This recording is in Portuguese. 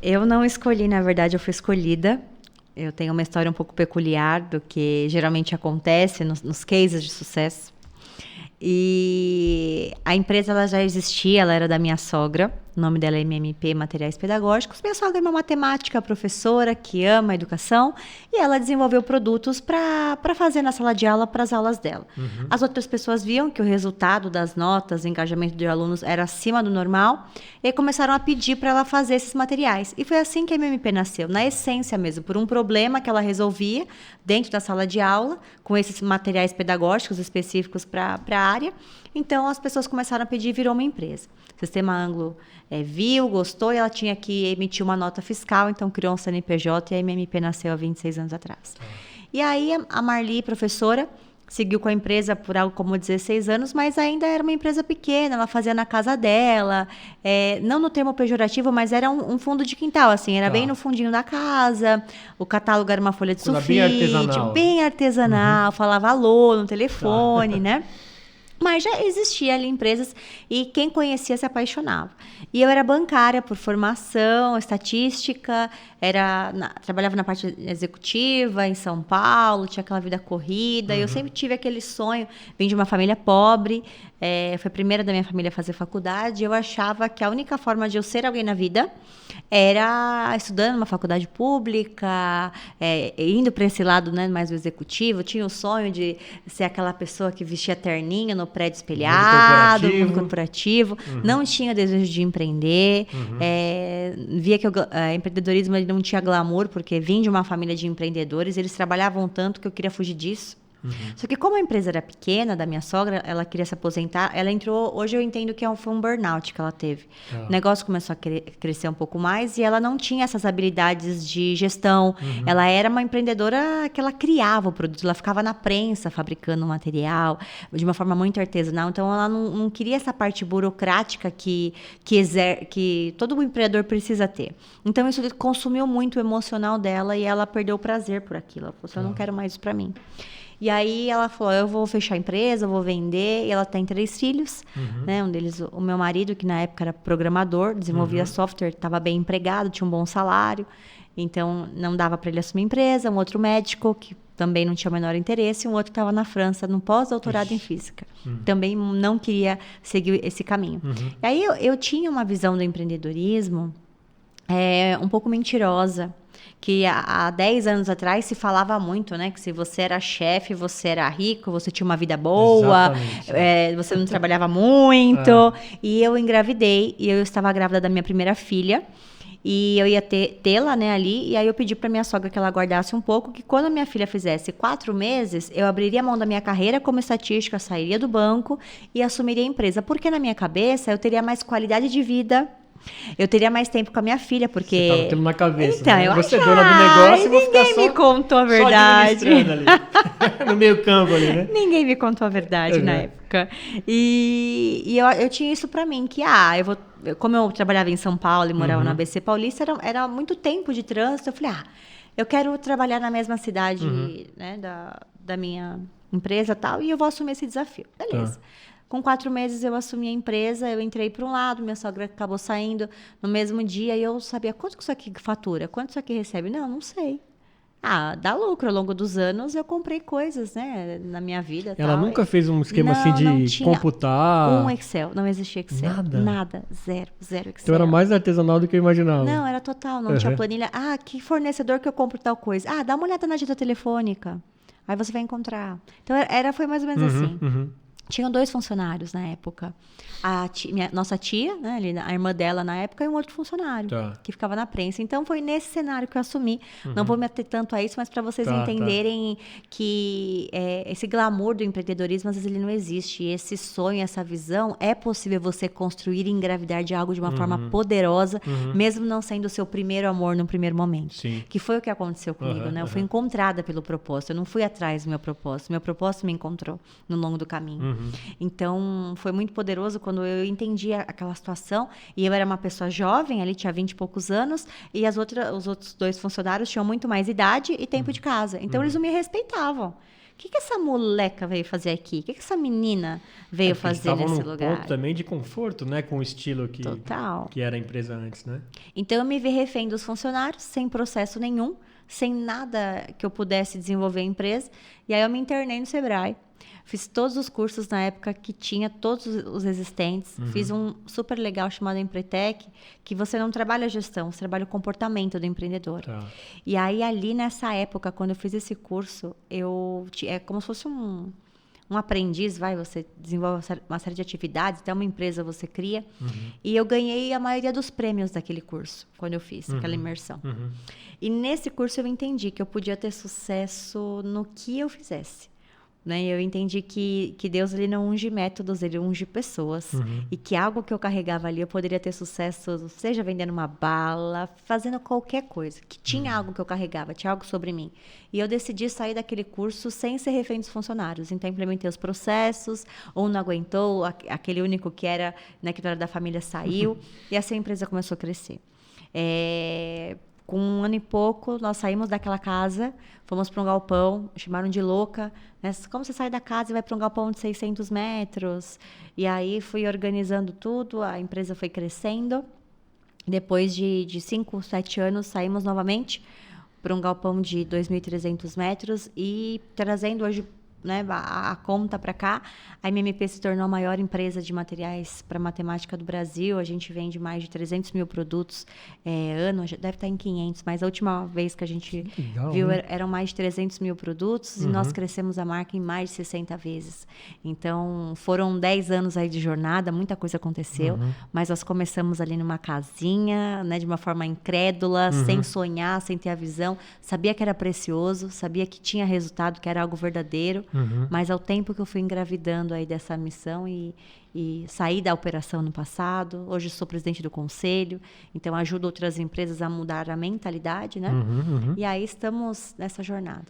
Eu não escolhi, na verdade, eu fui escolhida. Eu tenho uma história um pouco peculiar do que geralmente acontece nos cases de sucesso. E a empresa ela já existia, ela era da minha sogra. O nome dela é MMP, Materiais Pedagógicos. Minha sogra é uma matemática, professora, que ama a educação. E ela desenvolveu produtos para fazer na sala de aula, para as aulas dela. As outras pessoas viam que o resultado das notas, o engajamento de alunos era acima do normal. E aí começaram a pedir para ela fazer esses materiais. E foi assim que a MMP nasceu, na essência mesmo, por um problema que ela resolvia dentro da sala de aula, com esses materiais pedagógicos específicos para a área. Então, as pessoas começaram a pedir e virou uma empresa. O Sistema Anglo viu, gostou e ela tinha que emitir uma nota fiscal, então criou um CNPJ e a MMP nasceu há 26 anos atrás. E aí, a Marli, professora, seguiu com a empresa por algo como 16 anos, mas ainda era uma empresa pequena, ela fazia na casa dela, não no termo pejorativo, mas era um fundo de quintal, assim, era bem no fundinho da casa, o catálogo era uma folha de sulfite, bem artesanal, falava alô no telefone, né? Mas já existia ali empresas e quem conhecia se apaixonava. E eu era bancária por formação, estatística, trabalhava na parte executiva em São Paulo, tinha aquela vida corrida. Eu sempre tive aquele sonho, vim de uma família pobre, fui a primeira da minha família a fazer faculdade. Eu achava que a única forma de eu ser alguém na vida era estudando numa faculdade pública, indo para esse lado, né, mais do executivo. Eu tinha o sonho de ser aquela pessoa que vestia terninho no prédio espelhado, mundo corporativo. Não tinha desejo de empreender. Via que o empreendedorismo ele não tinha glamour, porque vim de uma família de empreendedores. Eles trabalhavam tanto que eu queria fugir disso. Só que como a empresa era pequena, da minha sogra, ela queria se aposentar, ela entrou, hoje eu entendo que foi um burnout que ela teve. O negócio começou a crescer um pouco mais e ela não tinha essas habilidades de gestão. Ela era uma empreendedora que ela criava o produto, ela ficava na prensa fabricando material de uma forma muito artesanal. Então ela não queria essa parte burocrática que todo empreendedor precisa ter. Então isso consumiu muito o emocional dela e ela perdeu o prazer por aquilo. Ela falou assim, eu não quero mais isso para mim. E aí ela falou, eu vou fechar a empresa, eu vou vender. E ela tem 3 filhos, né? Um deles, o meu marido, que na época era programador, desenvolvia software, estava bem empregado, tinha um bom salário. Então, não dava para ele assumir a empresa. Um outro médico, que também não tinha o menor interesse. E um outro que estava na França, num pós-doutorado em física. Também não queria seguir esse caminho. E aí, eu tinha uma visão do empreendedorismo um pouco mentirosa. Que há 10 anos atrás se falava muito, né? Que se você era chefe, você era rico, você tinha uma vida boa, você não trabalhava muito. E eu engravidei, e eu estava grávida da minha primeira filha. E eu ia tê-la, né, ali. E aí eu pedi para minha sogra que ela guardasse um pouco, que quando a minha filha fizesse 4 meses, eu abriria a mão da minha carreira como estatística, sairia do banco e assumiria a empresa. Porque na minha cabeça eu teria mais qualidade de vida. Eu teria mais tempo com a minha filha, porque... Você tava tendo na cabeça, então, né? Eu você é dona do negócio e vou ficar ninguém me contou a verdade. Ali, no meio campo ali, né? Ninguém me contou a verdade na época. E eu tinha isso pra mim, que como eu trabalhava em São Paulo e morava na ABC Paulista, era muito tempo de trânsito. Eu falei, eu quero trabalhar na mesma cidade, né, da minha empresa e tal, e eu vou assumir esse desafio. Beleza. Com 4 meses eu assumi a empresa, eu entrei para um lado, minha sogra acabou saindo no mesmo dia e eu sabia quanto que isso aqui fatura, quanto isso aqui recebe. Não sei. Dá lucro. Ao longo dos anos eu comprei coisas, né, na minha vida. Ela nunca fez um esquema assim de computar? Um Excel, não existia Excel. Nada, zero Excel. Então era mais artesanal do que eu imaginava. Não, era total, não tinha planilha. Que fornecedor que eu compro tal coisa. Dá uma olhada na agenda telefônica. Aí você vai encontrar. Então foi mais ou menos assim. Tinham 2 funcionários na época. Nossa tia, né, a irmã dela na época, e um outro funcionário que ficava na prensa. Então, foi nesse cenário que eu assumi. Não vou me ater tanto a isso, mas para vocês entenderem que esse glamour do empreendedorismo, às vezes, ele não existe. E esse sonho, essa visão, é possível você construir e engravidar de algo de uma forma poderosa, mesmo não sendo o seu primeiro amor no primeiro momento. Sim. Que foi o que aconteceu comigo, né? Eu fui encontrada pelo propósito. Eu não fui atrás do meu propósito. Meu propósito me encontrou no longo do caminho. Então, foi muito poderoso quando eu entendi aquela situação. E eu era uma pessoa jovem, ali tinha 20 e poucos anos, e os outros 2 funcionários tinham muito mais idade e tempo de casa. Então, eles não me respeitavam. que essa moleca veio fazer aqui? O que essa menina veio fazer nesse lugar? Ponto também de conforto, né? Com o estilo Total. que era a empresa antes, né? Então eu me vi refém dos funcionários, sem processo nenhum, sem nada que eu pudesse desenvolver a empresa. E aí eu me internei no Sebrae. Fiz todos os cursos na época que tinha, todos os existentes. Fiz um super legal chamado Empretec, que você não trabalha a gestão, você trabalha o comportamento do empreendedor. Tá. E aí, ali nessa época, quando eu fiz esse curso, é como se fosse um aprendiz, você desenvolve uma série de atividades, até uma empresa você cria. E eu ganhei a maioria dos prêmios daquele curso, quando eu fiz aquela imersão. E nesse curso eu entendi que eu podia ter sucesso no que eu fizesse. Né? Eu entendi que Deus ele não unge métodos, ele unge pessoas. E que algo que eu carregava ali, eu poderia ter sucesso, seja vendendo uma bala, fazendo qualquer coisa. Que tinha algo que eu carregava, tinha algo sobre mim. E eu decidi sair daquele curso sem ser refém dos funcionários. Então, implementei os processos, um não aguentou, aquele único que era, né, que era da família saiu. E assim a empresa começou a crescer. Com 1 ano e pouco, nós saímos daquela casa, fomos para um galpão, chamaram de louca. Né? Como você sai da casa e vai para um galpão de 600 metros? E aí fui organizando tudo, a empresa foi crescendo. Depois de 5, 7 anos, saímos novamente para um galpão de 2.300 metros e trazendo hoje, né, a conta para cá. A MMP se tornou a maior empresa de materiais para matemática do Brasil. A gente vende mais de 300 mil produtos ano, deve estar em 500, mas a última vez que a gente viu eram mais de 300 mil produtos e nós crescemos a marca em mais de 60 vezes. Então, foram 10 anos aí de jornada, muita coisa aconteceu, mas nós começamos ali numa casinha, né, de uma forma incrédula, sem sonhar, sem ter a visão. Sabia que era precioso, sabia que tinha resultado, que era algo verdadeiro. Mas ao tempo que eu fui engravidando aí dessa missão e saí da operação no passado, hoje sou presidente do conselho, então ajudo outras empresas a mudar a mentalidade, né? E aí estamos nessa jornada.